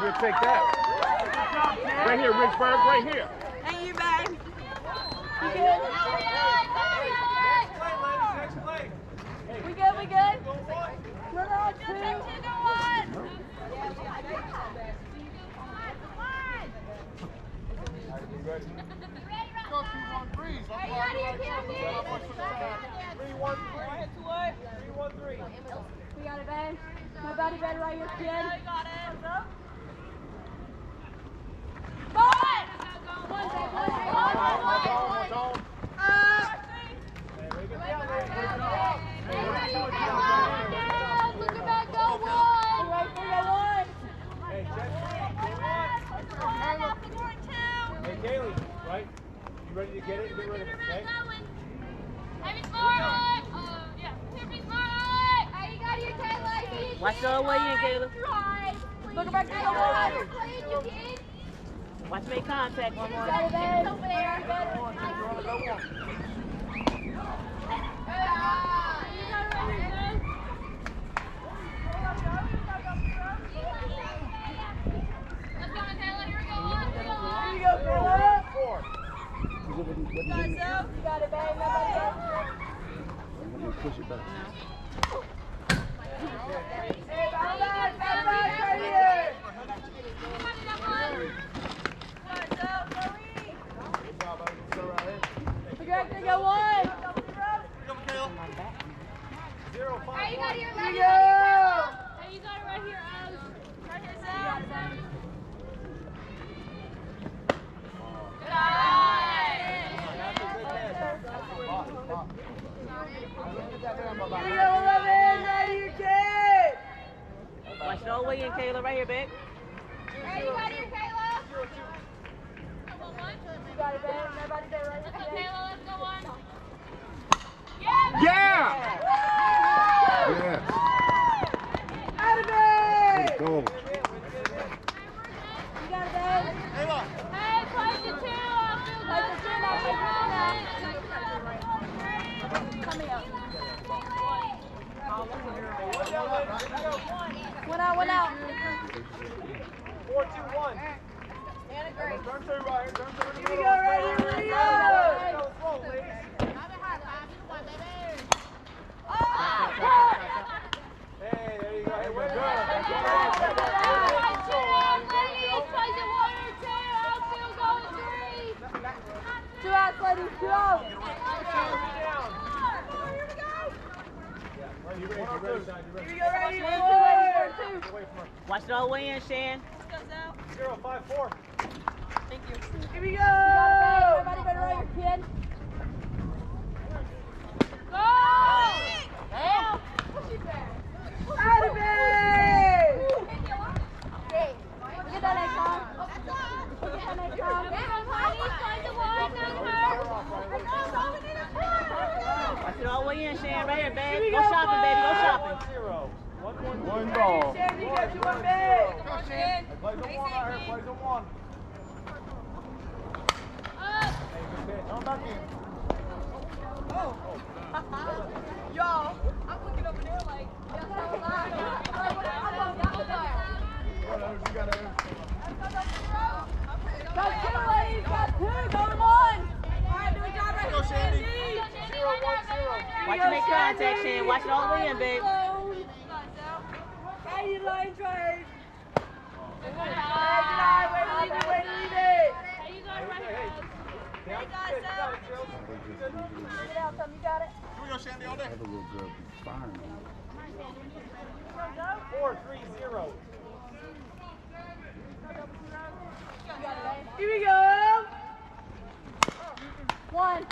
We'll take that. Right here, Richburg, right here. Thank you, babe. Next play. We good? We good? Run on, 2. Ready. Go 2-1-3. Are you out here, Candy? 3-1-3. 3-1-3. We got it, babe. My body better right here, kid. You got it. One. Look at that, go 1. Right for the 1. Hey, check. Hey, Kaylee, right? You ready to get it? Get rid of it, okay? Watch the way in, Caleb. Look back to the 1. Watch make contact one more. Got it, babe. Over there. Push it back. Go 1. Hey, you got it right here. Hey, you got it right here, Alex. Right here, Sam. Watch it all the way in, Kayla. Right here, babe. Hey, you got it here, Kayla. You got it, babe. Everybody stay right here. Kayla, let's go on. Yeah! Yeah! Let's go. You got it, babe. Hey, play the 2. Play the 2 now. Come here. One out. 4-2-1. Turn to right. Turn to Here we go, right here. Let's go, ladies. Hey, there you go. Hey, we're good. Two outs, ladies. 2 outs. You ready, Sean? You ready? Right here. 4-2. Away from her. Watch it all the way in, Shan. 0-5-4. Thank you. Here we go. Everybody better right here, kid. Go! Out of it! Look at that icon. Look at that icon. Watch it all the way in, Shan. Right here, babe. Go shopping, baby. Go shopping. 1 ball. Shan, you got 2 on big. Plays a 1 out here. Plays a 1. Hey, good pitch. Come back in. Y'all, I'm looking over there like, got 2, ladies. Got 2. Go to 1. All right, do a job right here, Shandy. 0-1-0. Watch it make contact, Shan. Watch it all the way in, babe. Hey, you line trade. Way to leave it. Hey, you got it right here. Hey, guys, Get it out, Tom. You got it. Here we go, Shandy, all day. Have a little girl firing on 4-3-0. Here we go. 1.